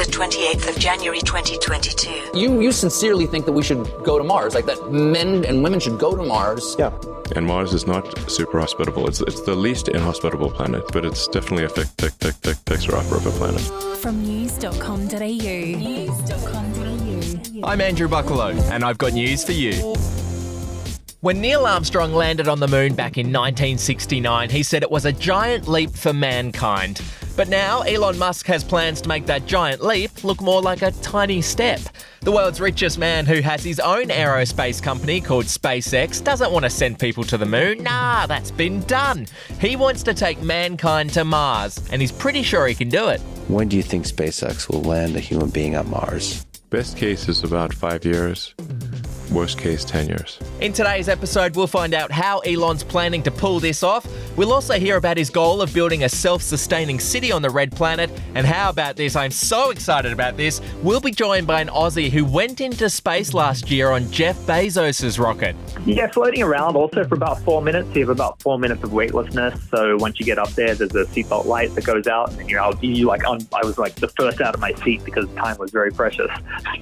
the 28th of January 2022. You sincerely think that we should go to Mars, like that men and women should go to Mars? Yeah. And Mars is not super hospitable. It's the least inhospitable planet, but it's definitely a fixer-upper of a planet. From news.com.au. I'm Andrew Bucklow, and I've got news for you. When Neil Armstrong landed on the moon back in 1969, he said it was a giant leap for mankind. But now Elon Musk has plans to make that giant leap look more like a tiny step. The world's richest man, who has his own aerospace company called SpaceX, doesn't want to send people to the moon. Nah, that's been done. He wants to take mankind to Mars, and he's pretty sure he can do it. When do you think SpaceX will land a human being on Mars? Best case is about 5 years. Worst case, 10 years. In today's episode, we'll find out how Elon's planning to pull this off. We'll also hear about his goal of building a self-sustaining city on the red planet. And how about this? I'm so excited about this. We'll be joined by an Aussie who went into space last year on Jeff Bezos' rocket. Yeah, floating around also for about 4 minutes. You have about 4 minutes of weightlessness. So once you get up there, there's a seatbelt light that goes out, and then you're out. I was like the first out of my seat because time was very precious.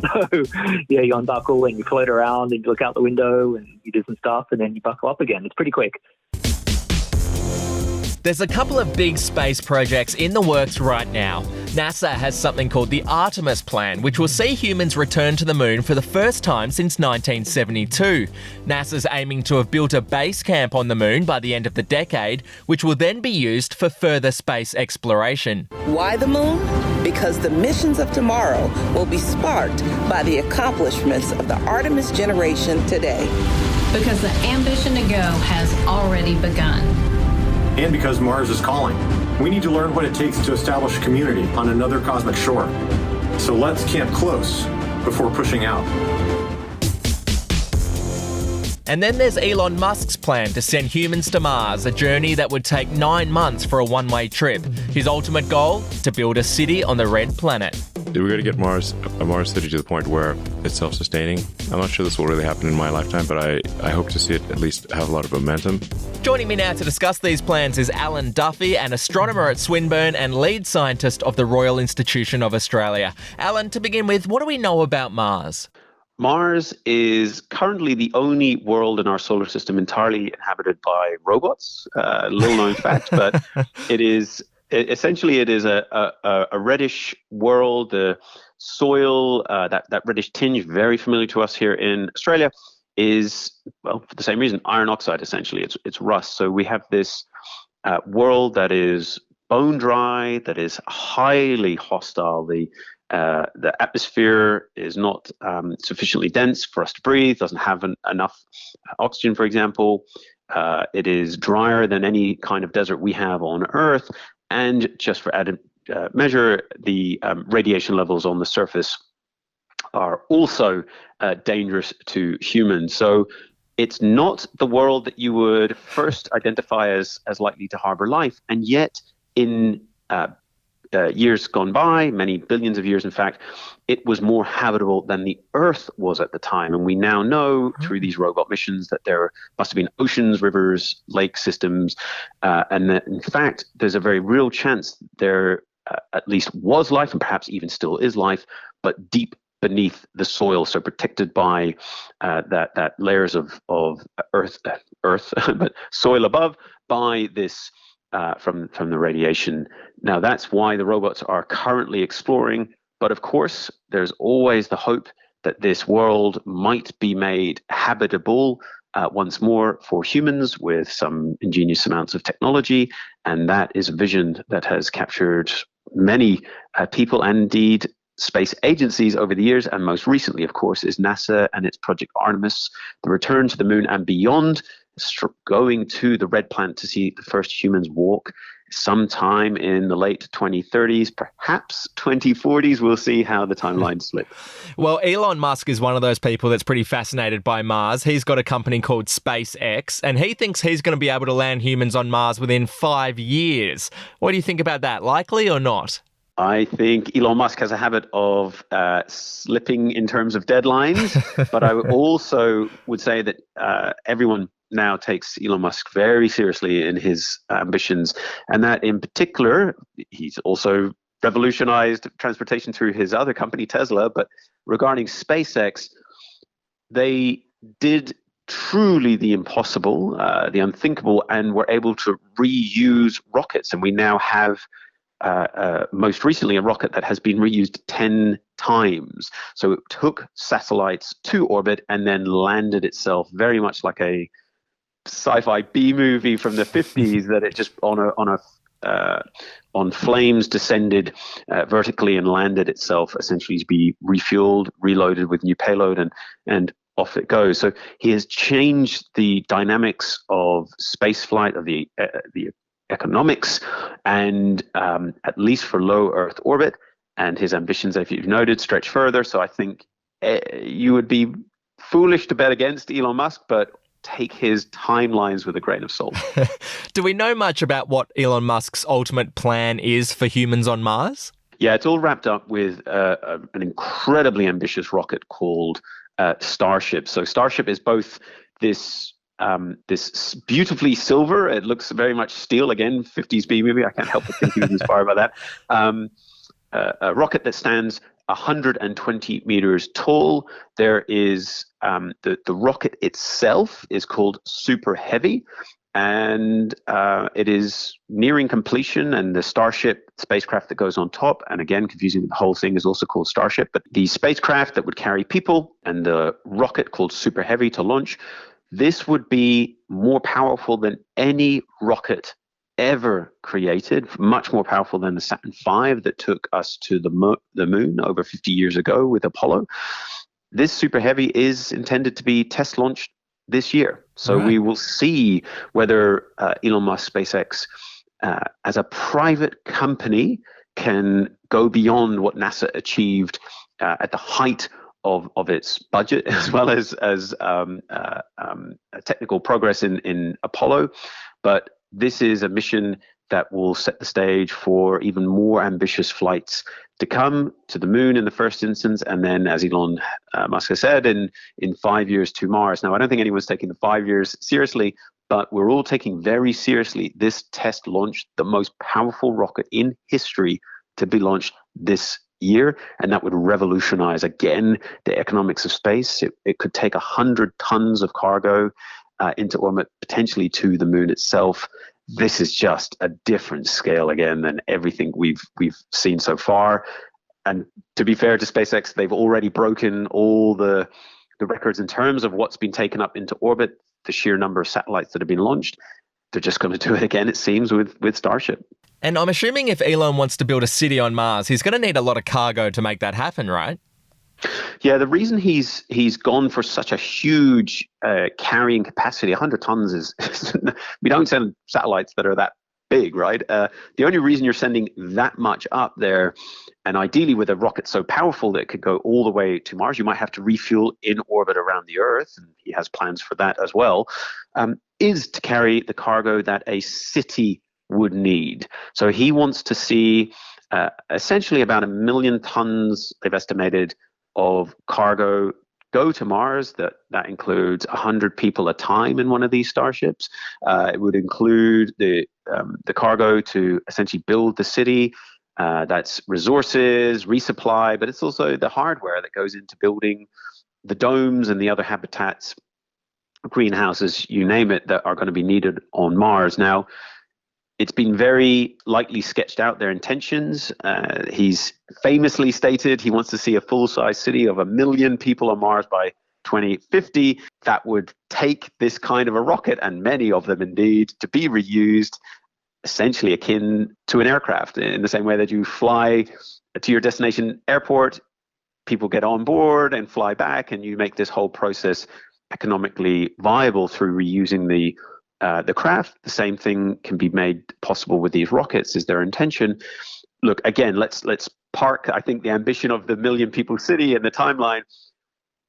So yeah, you unbuckle and you float around and you look out the window and you do some stuff, and then you buckle up again. It's pretty quick. There's a couple of big space projects in the works right now. NASA has something called the Artemis Plan, which will see humans return to the moon for the first time since 1972. NASA's aiming to have built a base camp on the moon by the end of the decade, which will then be used for further space exploration. Why the moon? Because the missions of tomorrow will be sparked by the accomplishments of the Artemis generation today. Because the ambition to go has already begun. And because Mars is calling. We need to learn what it takes to establish a community on another cosmic shore. So let's camp close before pushing out. And then there's Elon Musk's plan to send humans to Mars, a journey that would take 9 months for a one-way trip. His ultimate goal? To build a city on the red planet. We're going to get a Mars city to the point where it's self-sustaining. I'm not sure this will really happen in my lifetime, but I hope to see it at least have a lot of momentum. Joining me now to discuss these plans is Alan Duffy, an astronomer at Swinburne and lead scientist of the Royal Institution of Australia. Alan, to begin with, what do we know about Mars? Mars is currently the only world in our solar system entirely inhabited by robots. Little known fact, but it is a reddish world. The soil, that reddish tinge, very familiar to us here in Australia, is, well, for the same reason, iron oxide, essentially. It's rust. So we have this world that is bone dry, that is highly hostile. The atmosphere is not sufficiently dense for us to breathe, doesn't have enough oxygen, for example. It is drier than any kind of desert we have on Earth. And just for added measure, the radiation levels on the surface are also dangerous to humans. So it's not the world that you would first identify as likely to harbor life. And yet in years gone by, many billions of years, in fact, it was more habitable than the Earth was at the time. And we now know through these robot missions that there must have been oceans, rivers, lake systems, and that, in fact, there's a very real chance there at least was life, and perhaps even still is life, but deep beneath the soil, so protected by that layers of earth, but soil above by this from the radiation. Now, that's why the robots are currently exploring. But of course, there's always the hope that this world might be made habitable once more for humans with some ingenious amounts of technology. And that is a vision that has captured many people and indeed space agencies over the years. And most recently, of course, is NASA and its Project Artemis, the return to the moon and beyond, going to the red planet to see the first humans walk sometime in the late 2030s, perhaps 2040s. We'll see how the timeline slips. Well, Elon Musk is one of those people that's pretty fascinated by Mars. He's got a company called SpaceX, and he thinks he's going to be able to land humans on Mars within 5 years. What do you think about that? Likely or not? I think Elon Musk has a habit of slipping in terms of deadlines, but I also would say that everyone now takes Elon Musk very seriously in his ambitions, and that in particular, he's also revolutionized transportation through his other company, Tesla. But regarding SpaceX, they did truly the impossible, the unthinkable, and were able to reuse rockets. And we now have, most recently, a rocket that has been reused 10 times. So it took satellites to orbit and then landed itself, very much like a sci-fi B movie from the 50s, that it just on flames descended vertically and landed itself, essentially to be refueled, reloaded with new payload, and off it goes. So he has changed the dynamics of spaceflight, of the economics, and at least for low Earth orbit. And his ambitions, if you've noted, stretch further. So I think you would be foolish to bet against Elon Musk, but take his timelines with a grain of salt. Do we know much about what Elon Musk's ultimate plan is for humans on Mars? Yeah, it's all wrapped up with an incredibly ambitious rocket called Starship. So Starship is both this beautifully silver. It looks very much steel. Again, 50s B movie. I can't help but think he was inspired by that. A rocket that stands 120 meters tall. There is the rocket itself is called Super Heavy, and it is nearing completion. And the Starship spacecraft that goes on top, and again, confusing, the whole thing is also called Starship. But the spacecraft that would carry people and the rocket called Super Heavy to launch, this would be more powerful than any rocket ever created, much more powerful than the Saturn V that took us to the moon over 50 years ago with Apollo. This Super Heavy is intended to be test launched this year. So we will see whether Elon Musk SpaceX, as a private company, can go beyond what NASA achieved at the height of its budget, as well as technical progress in Apollo. But this is a mission that will set the stage for even more ambitious flights to come to the moon in the first instance, and then, as Elon Musk has said, in 5 years to Mars. Now, I don't think anyone's taking the 5 years seriously, but we're all taking very seriously this test launch, the most powerful rocket in history to be launched this year, and that would revolutionize again the economics of space. It could take 100 tons of cargo into orbit, potentially to the moon itself. This is just a different scale again than everything we've seen so far. And to be fair to SpaceX, they've already broken all the records in terms of what's been taken up into orbit, the sheer number of satellites that have been launched. They're just going to do it again, it seems, with Starship. And I'm assuming if Elon wants to build a city on Mars, he's going to need a lot of cargo to make that happen, right? Yeah, the reason he's gone for such a huge carrying capacity, 100 tons is we don't send satellites that are that big, right? The only reason you're sending that much up there, and ideally with a rocket so powerful that it could go all the way to Mars, you might have to refuel in orbit around the Earth, and he has plans for that as well, is to carry the cargo that a city would need. So he wants to see essentially about 1 million tons, they've estimated, of cargo go to Mars. That includes 100 people a time in one of these starships. It would include the cargo to essentially build the city. That's resources, resupply, but it's also the hardware that goes into building the domes and the other habitats, greenhouses, you name it, that are going to be needed on Mars. Now, it's been very lightly sketched out, their intentions. He's famously stated he wants to see a full-size city of 1 million people on Mars by 2050. That would take this kind of a rocket, and many of them indeed, to be reused, essentially akin to an aircraft. In the same way that you fly to your destination airport, people get on board and fly back, and you make this whole process economically viable through reusing the craft. The same thing can be made possible with these rockets, is their intention. Look, again, let's park, I think, the ambition of the 1 million people city and the timeline.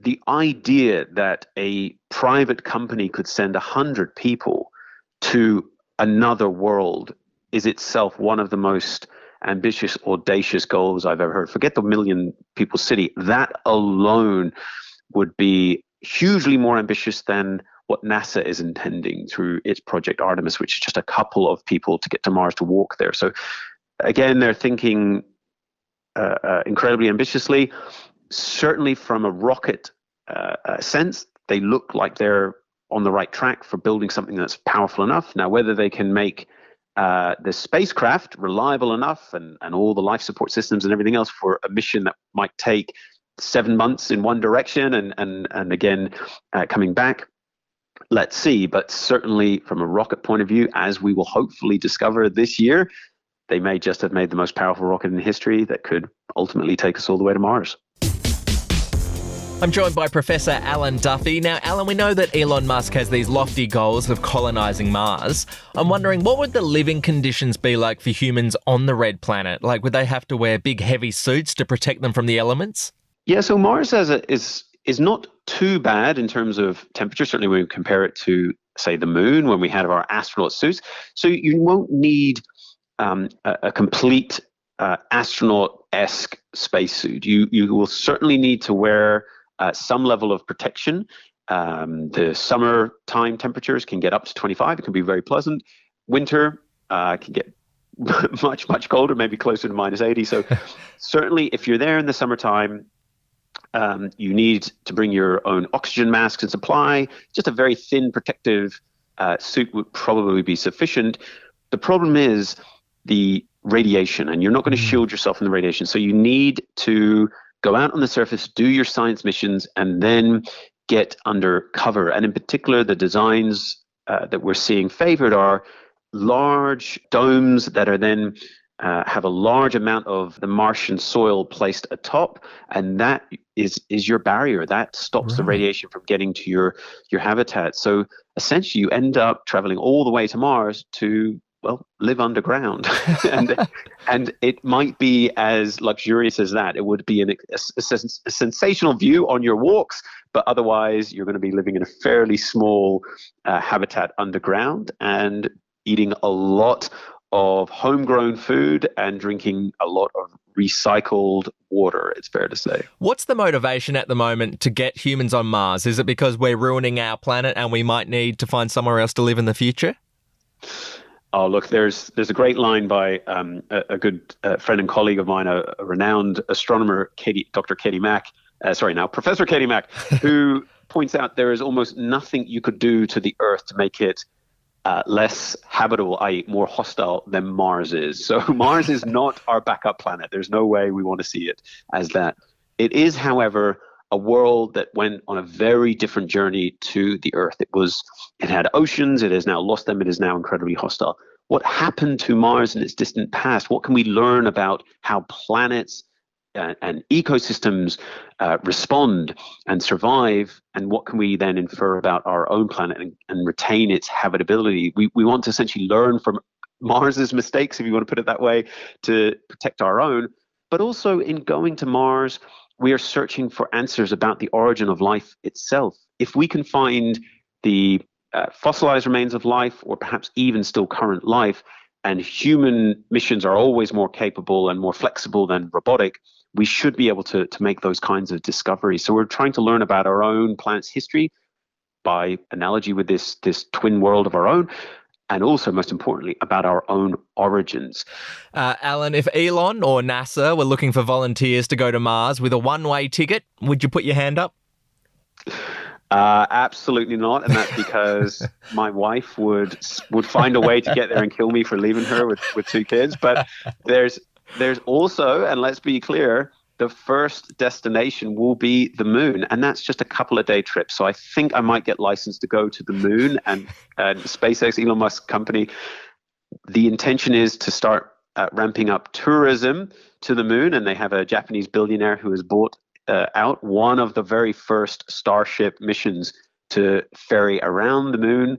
The idea that a private company could send 100 people to another world is itself one of the most ambitious, audacious goals I've ever heard. Forget the 1 million people city. That alone would be hugely more ambitious than what NASA is intending through its Project Artemis, which is just a couple of people to get to Mars to walk there. So again, they're thinking incredibly ambitiously. Certainly from a rocket sense, they look like they're on the right track for building something that's powerful enough. Now, whether they can make the spacecraft reliable enough and all the life support systems and everything else for a mission that might take 7 months in one direction and again coming back, let's see. But certainly from a rocket point of view, as we will hopefully discover this year, they may just have made the most powerful rocket in history that could ultimately take us all the way to Mars. I'm joined by Professor Alan Duffy. Now, Alan, we know that Elon Musk has these lofty goals of colonising Mars. I'm wondering, what would the living conditions be like for humans on the red planet? Like, would they have to wear big, heavy suits to protect them from the elements? Yeah, so Mars is not too bad in terms of temperature, certainly when we compare it to, say, the moon, when we have our astronaut suits. So you won't need a complete astronaut-esque spacesuit. You will certainly need to wear some level of protection. The summertime temperatures can get up to 25. It can be very pleasant. Winter can get much, much colder, maybe closer to minus 80. So certainly if you're there in the summertime, you need to bring your own oxygen masks and supply. Just a very thin protective suit would probably be sufficient. The problem is the radiation, and you're not going to shield yourself from the radiation. So you need to go out on the surface, do your science missions, and then get under cover. And in particular, the designs that we're seeing favored are large domes that are then have a large amount of the Martian soil placed atop, and that is your barrier. That stops the radiation from getting to your habitat. So essentially, you end up traveling all the way to Mars to, well, live underground. and it might be as luxurious as that. It would be a sensational view on your walks, but otherwise you're going to be living in a fairly small habitat underground and eating a lot of homegrown food and drinking a lot of recycled water, it's fair to say. What's the motivation at the moment to get humans on Mars? Is it because we're ruining our planet and we might need to find somewhere else to live in the future? Oh, look, there's a great line by a good friend and colleague of mine, a renowned astronomer, Professor Katie Mack, who points out there is almost nothing you could do to the Earth to make it less habitable, i.e. more hostile than Mars is. So Mars is not our backup planet. There's no way we want to see it as that. It is, however, a world that went on a very different journey to the Earth. It had oceans, it has now lost them, it is now incredibly hostile. What happened to Mars in its distant past? What can we learn about how planets and ecosystems respond and survive, and what can we then infer about our own planet and retain its habitability? We want to essentially learn from Mars's mistakes, if you want to put it that way, to protect our own. But also in going to Mars, we are searching for answers about the origin of life itself. If we can find the fossilized remains of life, or perhaps even still current life, and human missions are always more capable and more flexible than robotic, we should be able to make those kinds of discoveries. So we're trying to learn about our own planet's history by analogy with this twin world of our own, and also, most importantly, about our own origins. Alan, if Elon or NASA were looking for volunteers to go to Mars with a one-way ticket, would you put your hand up? Absolutely not, and that's because my wife would find a way to get there and kill me for leaving her with 2 kids. But there's also, and let's be clear, the first destination will be the moon, and that's just a couple of day trip. So I think I might get licensed to go to the moon, and SpaceX, Elon Musk's company, the intention is to start ramping up tourism to the moon, and they have a Japanese billionaire who has bought out one of the very first Starship missions to ferry around the moon.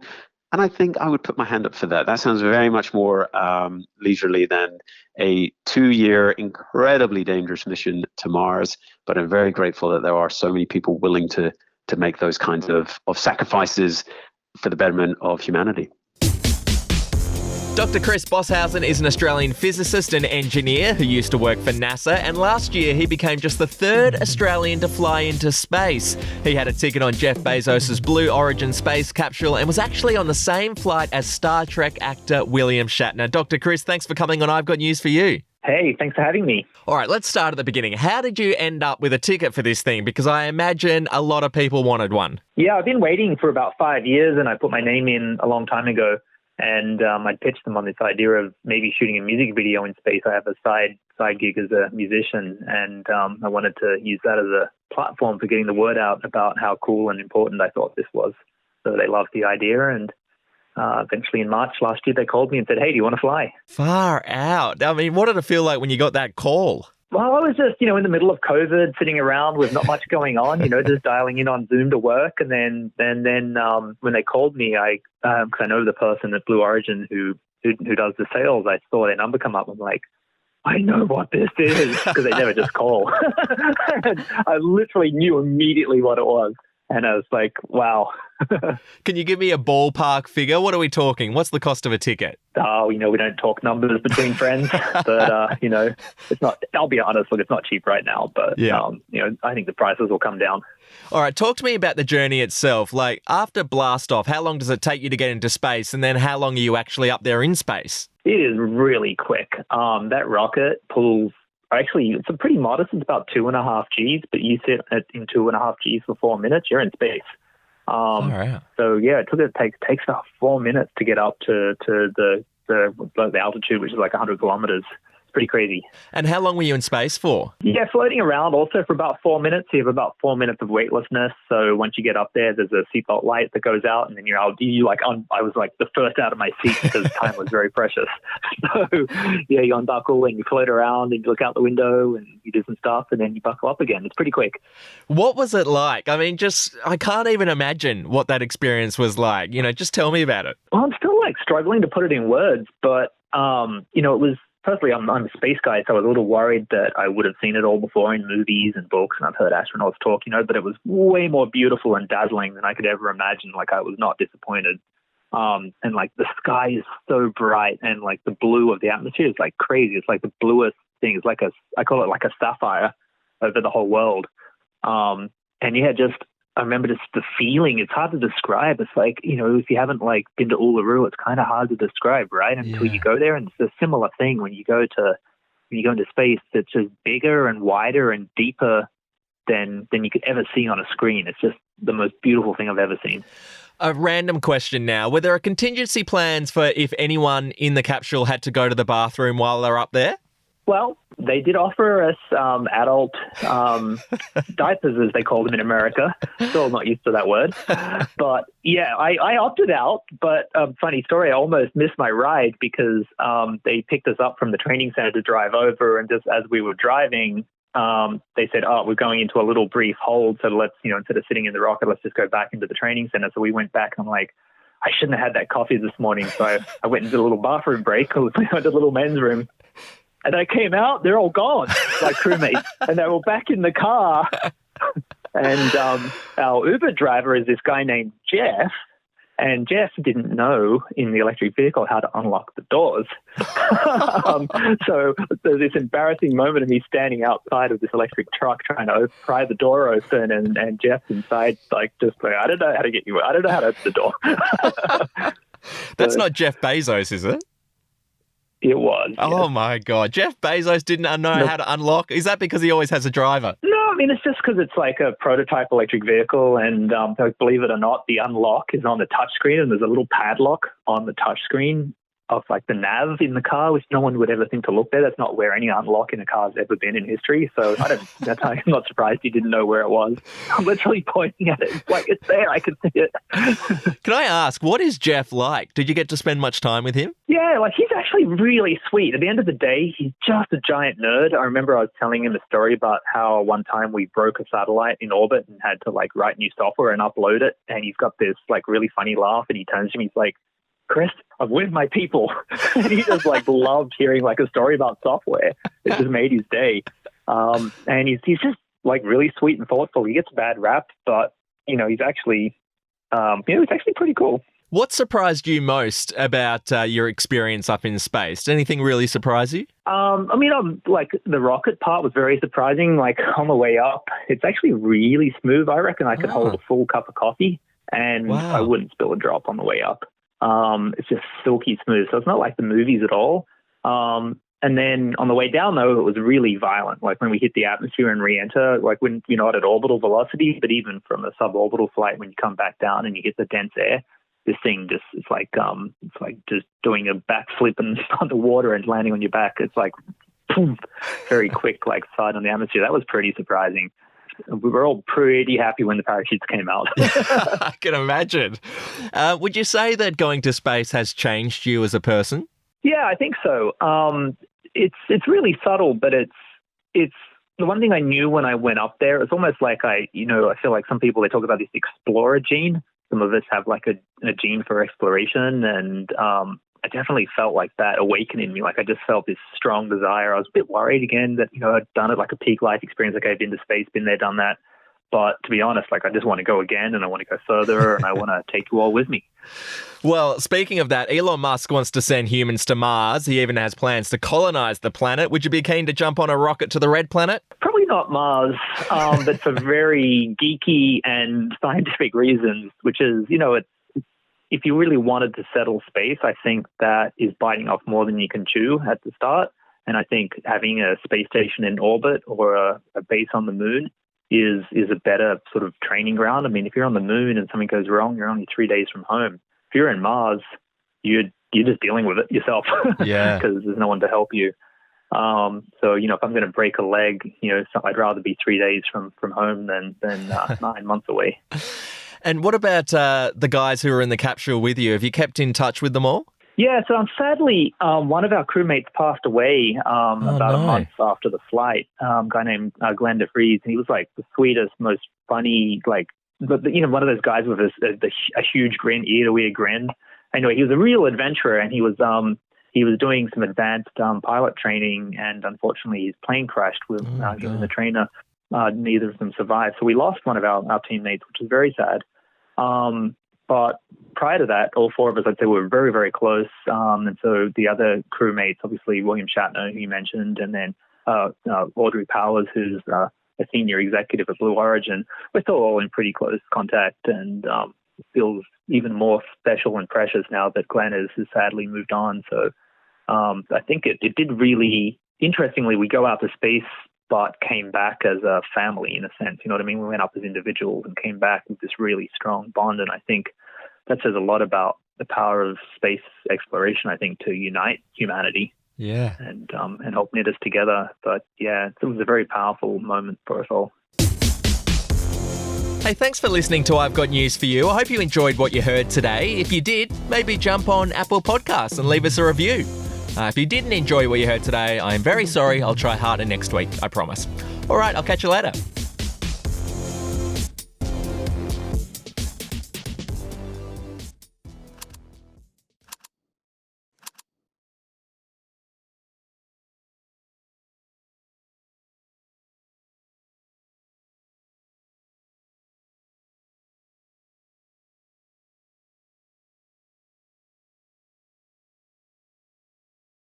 And I think I would put my hand up for that. That sounds very much more leisurely than a 2-year, incredibly dangerous mission to Mars. But I'm very grateful that there are so many people willing to make those kinds of sacrifices for the betterment of humanity. Dr. Chris Bosshausen is an Australian physicist and engineer who used to work for NASA, and last year he became just the 3rd Australian to fly into space. He had a ticket on Jeff Bezos' Blue Origin space capsule and was actually on the same flight as Star Trek actor William Shatner. Dr. Chris, thanks for coming on I've Got News for You. Hey, thanks for having me. All right, let's start at the beginning. How did you end up with a ticket for this thing? Because I imagine a lot of people wanted one. Yeah, I've been waiting for about 5 years, and I put my name in a long time ago. And I pitched them on this idea of maybe shooting a music video in space. I have a side gig as a musician, and I wanted to use that as a platform for getting the word out about how cool and important I thought this was. So they loved the idea, and eventually in March last year, they called me and said, hey, do you want to fly? Far out. I mean, what did it feel like when you got that call? Well, I was just, in the middle of COVID, sitting around with not much going on, just dialing in on Zoom to work. And then when they called me, because I know the person at Blue Origin who does the sales, I saw their number come up. I'm like, I know what this is, because they never just call. I literally knew immediately what it was. And I was like, wow. Can you give me a ballpark figure? What are we talking? What's the cost of a ticket? Oh, we don't talk numbers between friends, but, it's not, I'll be honest, look, it's not cheap right now, but, I think the prices will come down. All right, talk to me about the journey itself. Like, after blast off, how long does it take you to get into space? And then how long are you actually up there in space? It is really quick. That rocket pulls, actually, it's a pretty modest, it's about 2.5 Gs, but you sit in 2.5 Gs for 4 minutes, you're in space. So yeah, it takes about 4 minutes to get up to the altitude, which is like 100 kilometers. It's pretty crazy. And how long were you in space for? Yeah, floating around also for about 4 minutes. You have about 4 minutes of weightlessness. So once you get up there, there's a seatbelt light that goes out, and then I was like the first out of my seat because time was very precious. So yeah, you unbuckle and you float around and you look out the window and you do some stuff, and then you buckle up again. It's pretty quick. What was it like? I mean, I can't even imagine what that experience was like. Just tell me about it. Well, I'm still struggling to put it in words, but it was. Personally, I'm a space guy, so I was a little worried that I would have seen it all before in movies and books, and I've heard astronauts talk, but it was way more beautiful and dazzling than I could ever imagine. I was not disappointed. And the sky is so bright, and the blue of the atmosphere is crazy. It's the bluest thing. It's I call it like a sapphire over the whole world. And yeah, I remember just the feeling. It's hard to describe. It's if you haven't been to Uluru, it's kind of hard to describe, right? Until you go there. And it's a similar thing when you go into space. It's just bigger and wider and deeper than you could ever see on a screen. It's just the most beautiful thing I've ever seen. A random question now. Were there contingency plans for if anyone in the capsule had to go to the bathroom while they're up there? Well, they did offer us adult diapers, as they call them in America. Still not used to that word. But yeah, I opted out. But funny story, I almost missed my ride because they picked us up from the training center to drive over. And just as we were driving, they said, we're going into a little brief hold. So let's, instead of sitting in the rocket, let's just go back into the training center. So we went back and I'm like, I shouldn't have had that coffee this morning. So I went into a little bathroom break. We went to the little men's room. And I came out, they're all gone, my crewmates. And they were back in the car. And our Uber driver is this guy named Jeff. And Jeff didn't know in the electric vehicle how to unlock the doors. So there's this embarrassing moment of me standing outside of this electric truck trying to pry the door open. And Jeff's inside, I don't know how to get you out. I don't know how to open the door. That's not Jeff Bezos, is it? It was. Oh, my God. Jeff Bezos didn't know how to unlock. Is that because he always has a driver? No, I mean, it's just because it's a prototype electric vehicle. And believe it or not, the unlock is on the touchscreen. And there's a little padlock on the touchscreen of the nav in the car, which no one would ever think to look there. That's not where any unlock in a car has ever been in history. So I'm not surprised he didn't know where it was. I'm literally pointing at it. It's there. I can see it. Can I ask, what is Jeff like? Did you get to spend much time with him? Yeah, he's actually really sweet. At the end of the day, he's just a giant nerd. I remember I was telling him a story about how one time we broke a satellite in orbit and had to write new software and upload it. And he's got this really funny laugh, and he turns to me, he's like, Chris, I'm with my people. And he just loved hearing a story about software. It just made his day. And he's just really sweet and thoughtful. He gets a bad rap, but he's actually pretty cool. What surprised you most about your experience up in space? Did anything really surprise you? The rocket part was very surprising. On the way up, it's actually really smooth. I reckon I could hold a full cup of coffee and I wouldn't spill a drop on the way up. It's just silky smooth. So it's not like the movies at all. And then on the way down, though, it was really violent. Like when we hit the atmosphere and re-enter, like when you're not at orbital velocity, but even from a suborbital flight, when you come back down and you hit the dense air, this thing just, it's like just doing a backflip and underwater and landing on your back. It's like boom, very quick, like side on the atmosphere. That was pretty surprising. We were all pretty happy when the parachutes came out. I can imagine. Would you say that going to space has changed you as a person? Yeah, I think so. It's really subtle, but it's the one thing I knew when I went up there. It's almost like I feel like some people, they talk about this explorer gene. Some of us have like a gene for exploration, and I definitely felt like that awakening me. Like I just felt this strong desire. I was a bit worried again that, I'd done it like a peak life experience. Like I've been to space, been there, done that. But to be honest, like I just want to go again, and I want to go further, and I want to take you all with me. Well, speaking of that, Elon Musk wants to send humans to Mars. He even has plans to colonise the planet. Would you be keen to jump on a rocket to the red planet? Probably not Mars, but for very geeky and scientific reasons, which is, if you really wanted to settle space, I think that is biting off more than you can chew at the start. And I think having a space station in orbit or a base on the moon is a better sort of training ground. I mean, if you're on the moon and something goes wrong, you're only 3 days from home. If you're in Mars, you're just dealing with it yourself. Yeah. Because there's no one to help you. So, if I'm going to break a leg, I'd rather be 3 days from home than 9 months away. And what about the guys who were in the capsule with you? Have you kept in touch with them all? Yeah, so sadly, one of our crewmates passed away a month after the flight. A guy named Glenn DeFries, and he was like the sweetest, most funny, like, one of those guys with a huge grin, ear to ear grin. Anyway, he was a real adventurer, and he was doing some advanced pilot training, and unfortunately, his plane crashed with him and the trainer. Neither of them survived, so we lost one of our teammates, which is very sad. But prior to that, all four of us, I'd say, were very, very close. And so the other crewmates, obviously William Shatner, who you mentioned, and then Audrey Powers, who's a senior executive at Blue Origin, we're still all in pretty close contact, and it feels even more special and precious now that Glenn has sadly moved on. So I think it did really, interestingly, we go out to space but came back as a family in a sense. You know what I mean? We went up as individuals and came back with this really strong bond. And I think that says a lot about the power of space exploration, I think, to unite humanity. Yeah. And help knit us together. But yeah, it was a very powerful moment for us all. Hey, thanks for listening to I've Got News for You. I hope you enjoyed what you heard today. If you did, maybe jump on Apple Podcasts and leave us a review. If you didn't enjoy what you heard today, I'm very sorry. I'll try harder next week, I promise. All right, I'll catch you later.